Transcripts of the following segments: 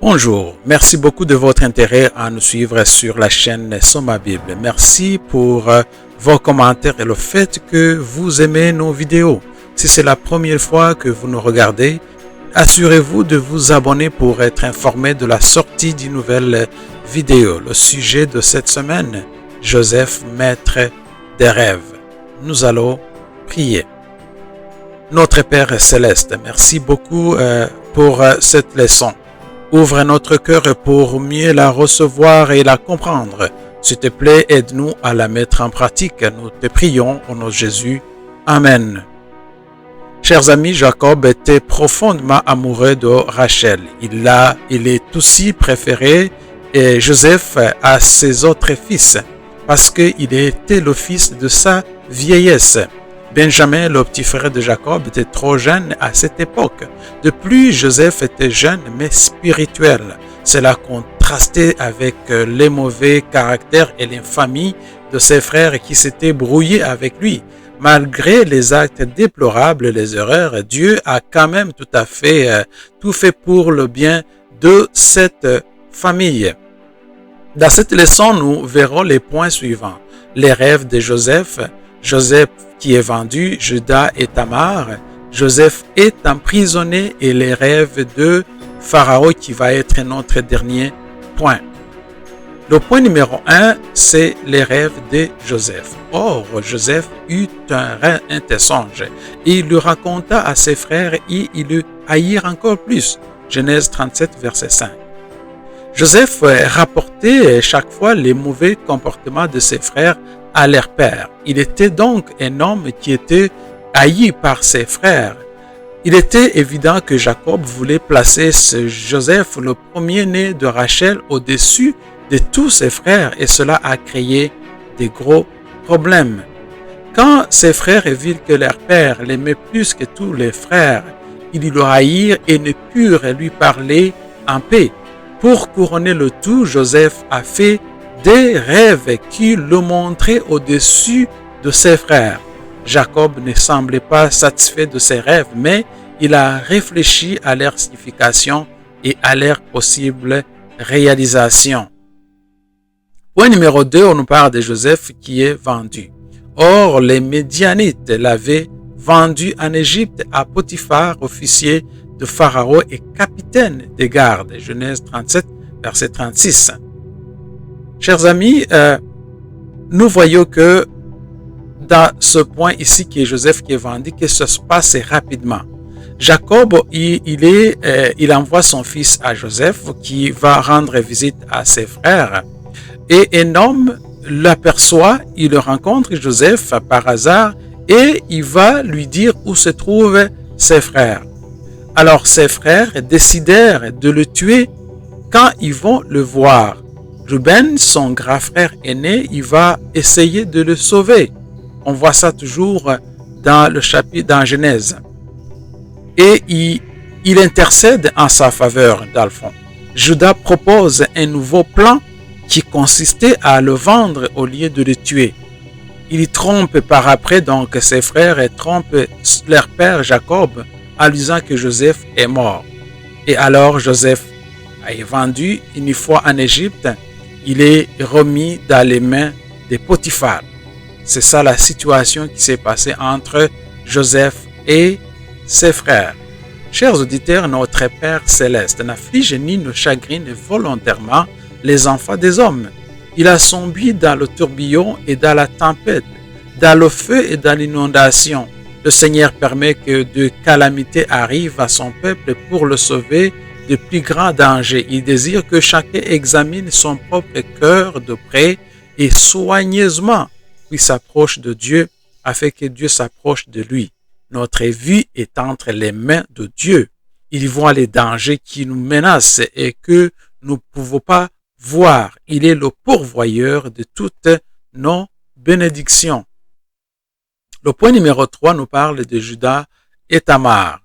Bonjour, merci beaucoup de votre intérêt à nous suivre sur la chaîne Soma Bible. Merci pour vos commentaires et le fait que vous aimez nos vidéos. Si c'est la première fois que vous nous regardez, assurez-vous de vous abonner pour être informé de la sortie d'une nouvelle vidéo. Le sujet de cette semaine, Joseph, maître des rêves. Nous allons prier. Notre Père Céleste, merci beaucoup pour cette leçon. Ouvre notre cœur pour mieux la recevoir et la comprendre. S'il te plaît, aide-nous à la mettre en pratique. Nous te prions au nom de Jésus. Amen. Chers amis, Jacob était profondément amoureux de Rachel. Il est aussi préféré Joseph à ses autres fils parce qu'il était le fils de sa vieillesse. Benjamin, le petit frère de Jacob, était trop jeune à cette époque. De plus, Joseph était jeune mais spirituel. Cela contrastait avec les mauvais caractères et l'infamie de ses frères qui s'étaient brouillés avec lui. Malgré les actes déplorables, les erreurs, Dieu a quand même tout fait pour le bien de cette famille. Dans cette leçon, nous verrons les points suivants. Les rêves de Joseph, Joseph qui est vendu, Judas et Tamar, Joseph est emprisonné et les rêves de Pharaon qui va être notre dernier point. Le point numéro 1, c'est les rêves de Joseph. Or, Joseph eut un songe et il le raconta à ses frères et ils le haïrent encore plus. Genèse 37, verset 5. Joseph rapportait chaque fois les mauvais comportements de ses frères à leur père. Il était donc un homme qui était haï par ses frères. Il était évident que Jacob voulait placer ce Joseph, le premier-né de Rachel, au-dessus de tous ses frères et cela a créé des gros problèmes. Quand ses frères virent que leur père l'aimait plus que tous les frères, ils le haïrent et ne purent lui parler en paix. Pour couronner le tout, Joseph a fait des rêves qui le montraient au-dessus de ses frères. Jacob ne semblait pas satisfait de ses rêves, mais il a réfléchi à leur signification et à leur possible réalisation. Point numéro 2, on nous parle de Joseph qui est vendu. Or, les Médianites l'avaient vendu en Égypte à Potiphar, officier de Pharaon et capitaine des gardes. Genèse 37, verset 36. Chers amis, nous voyons que dans ce point ici qui est Joseph qui est vendu, que ça se passe rapidement. Jacob, il envoie son fils à Joseph qui va rendre visite à ses frères et un homme l'aperçoit, il le rencontre Joseph par hasard et il va lui dire où se trouvent ses frères. Alors ses frères décidèrent de le tuer quand ils vont le voir. Ruben, son grand frère aîné, il va essayer de le sauver. On voit ça toujours dans le chapitre, dans Genèse. Et il intercède en sa faveur, dans le fond. Judas propose un nouveau plan qui consistait à le vendre au lieu de le tuer. Il trompe par après donc ses frères et trompe leur père Jacob en disant que Joseph est mort. Et alors Joseph est vendu une fois en Égypte. Il est remis dans les mains de Potiphar. C'est ça la situation qui s'est passée entre Joseph et ses frères. Chers auditeurs, notre Père Céleste n'afflige ni ne chagrine volontairement les enfants des hommes. Il a sombi dans le tourbillon et dans la tempête, dans le feu et dans l'inondation. Le Seigneur permet que de calamités arrivent à son peuple pour le sauver de plus grands dangers. Il désire que chacun examine son propre cœur de près et soigneusement, puis s'approche de Dieu afin que Dieu s'approche de lui. Notre vie est entre les mains de Dieu. Il voit les dangers qui nous menacent et que nous ne pouvons pas voir. Il est le pourvoyeur de toutes nos bénédictions. Le point numéro 3 nous parle de Judas et Tamar.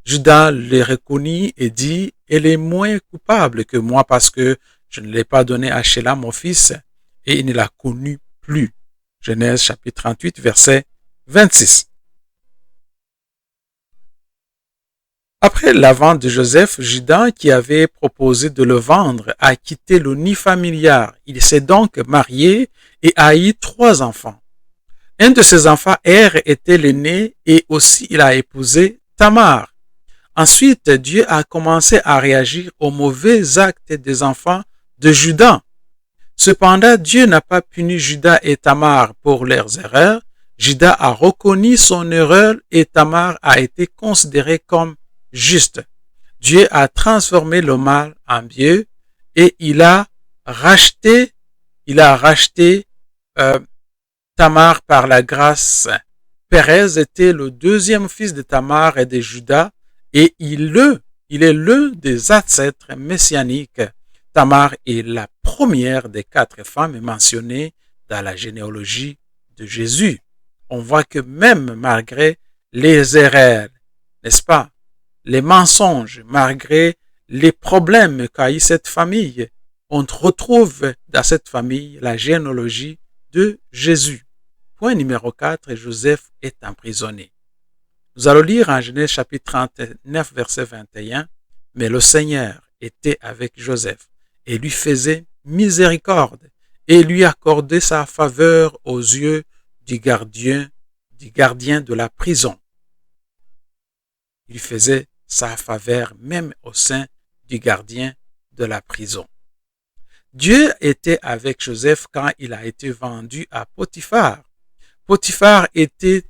Judas les reconnut et dit, elle est moins coupable que moi parce que je ne l'ai pas donné à Sheila, mon fils, et il ne la connut plus. Genèse chapitre 38, verset 26. Après la vente de Joseph, Judas, qui avait proposé de le vendre, a quitté le nid familial. Il s'est donc marié et a eu 3 enfants. Un de ses enfants, était l'aîné et aussi il a épousé Tamar. Ensuite, Dieu a commencé à réagir aux mauvais actes des enfants de Judas. Cependant, Dieu n'a pas puni Judas et Tamar pour leurs erreurs. Judas a reconnu son erreur et Tamar a été considérée comme juste. Dieu a transformé le mal en bien et il a racheté Tamar par la grâce. Pérez était le 2e fils de Tamar et de Judas et il est l'un des ancêtres messianiques. Tamar est la première des 4 femmes mentionnées dans la généalogie de Jésus. On voit que même malgré les erreurs, n'est-ce pas, les mensonges, malgré les problèmes qu'a eu cette famille, on retrouve dans cette famille la généalogie de Jésus. Point numéro 4, Joseph est emprisonné. Nous allons lire en Genèse chapitre 39, verset 21. Mais le Seigneur était avec Joseph et lui faisait miséricorde et lui accordait sa faveur aux yeux du gardien de la prison. Il faisait sa faveur même au sein du gardien de la prison. Dieu était avec Joseph quand il a été vendu à Potiphar. Potiphar était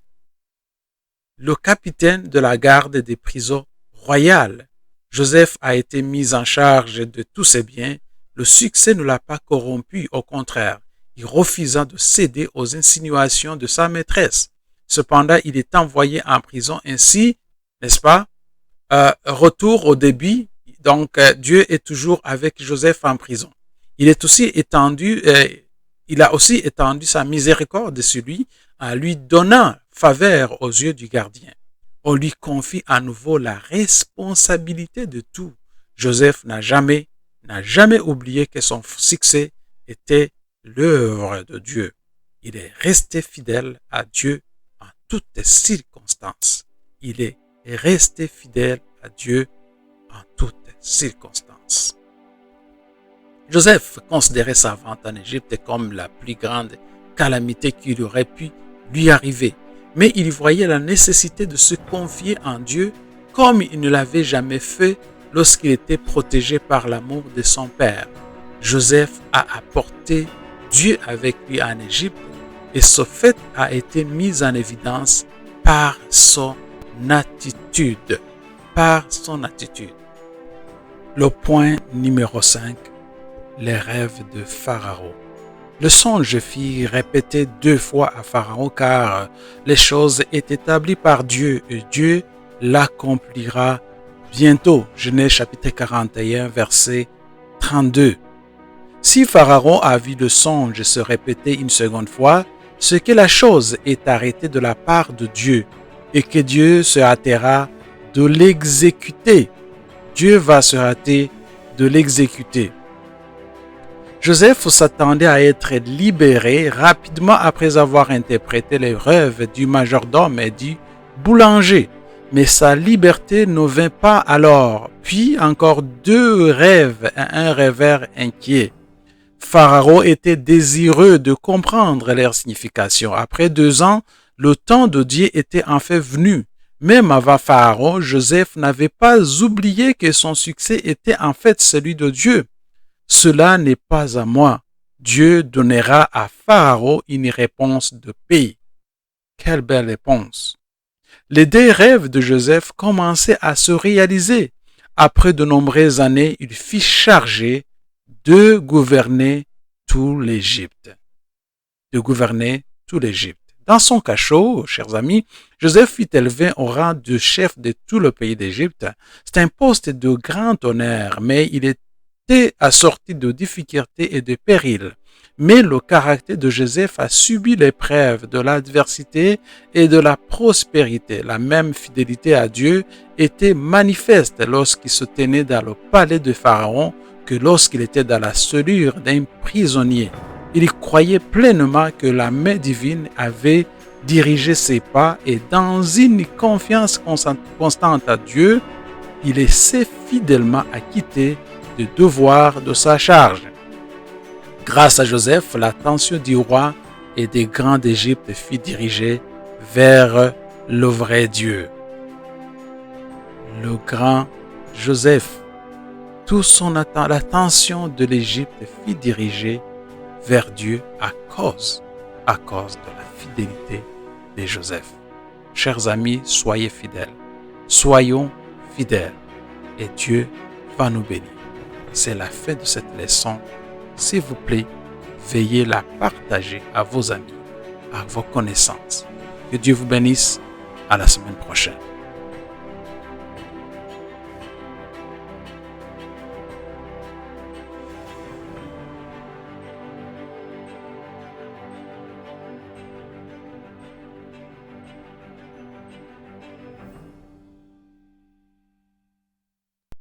le capitaine de la garde des prisons royales. Joseph a été mis en charge de tous ses biens. Le succès ne l'a pas corrompu, au contraire, il refusa de céder aux insinuations de sa maîtresse. Cependant, il est envoyé en prison ainsi, n'est-ce pas? Retour au début. Donc, Dieu est toujours avec Joseph en prison. Il a aussi étendu sa miséricorde sur lui en lui donnant faveur aux yeux du gardien. On lui confie à nouveau la responsabilité de tout. Joseph n'a jamais oublié que son succès était l'œuvre de Dieu. Il est resté fidèle à Dieu en toutes circonstances. Il est resté fidèle à Dieu en toutes circonstances. Joseph considérait sa vente en Égypte comme la plus grande calamité qui aurait pu lui arriver. Mais il voyait la nécessité de se confier en Dieu comme il ne l'avait jamais fait lorsqu'il était protégé par l'amour de son père. Joseph a apporté Dieu avec lui en Égypte et ce fait a été mis en évidence par son attitude. Le point numéro 5, les rêves de Pharaon. Le songe fit répéter 2 fois à Pharaon car les choses étaient établies par Dieu et Dieu l'accomplira bientôt. Genèse chapitre 41 verset 32. Si Pharaon a vu le songe se répéter une seconde fois, c'est que la chose est arrêtée de la part de Dieu et que Dieu se hâtera de l'exécuter. Dieu va se hâter de l'exécuter. Joseph s'attendait à être libéré rapidement après avoir interprété les rêves du majordome et du boulanger. Mais sa liberté ne vint pas alors. Puis encore 2 rêves et un rêveur inquiet. Pharaon était désireux de comprendre leur signification. Après 2 ans, le temps de Dieu était en fait venu. Même avant Pharaon, Joseph n'avait pas oublié que son succès était en fait celui de Dieu. Cela n'est pas à moi. Dieu donnera à Pharaon une réponse de paix. Quelle belle réponse. Les 2 rêves de Joseph commençaient à se réaliser. Après de nombreuses années, il fut chargé de gouverner tout l'Égypte. Dans son cachot, chers amis, Joseph fut élevé au rang de chef de tout le pays d'Égypte. C'est un poste de grand honneur, mais il était assorti de difficultés et de périls. Mais le caractère de Joseph a subi l'épreuve de l'adversité et de la prospérité. La même fidélité à Dieu était manifeste lorsqu'il se tenait dans le palais de Pharaon que lorsqu'il était dans la cellule d'un prisonnier. Il croyait pleinement que la main divine avait dirigé ses pas et dans une confiance constante à Dieu, il s'est fidèlement acquitté du devoir de sa charge. Grâce à Joseph, l'attention du roi et des grands d'Égypte fut dirigée vers le vrai Dieu. Le grand Joseph, l'attention de l'Égypte fut dirigée vers Dieu à cause de la fidélité de Joseph. Chers amis, soyez fidèles. Soyons fidèles et Dieu va nous bénir. C'est la fin de cette leçon. S'il vous plaît, veuillez la partager à vos amis, à vos connaissances. Que Dieu vous bénisse. À la semaine prochaine.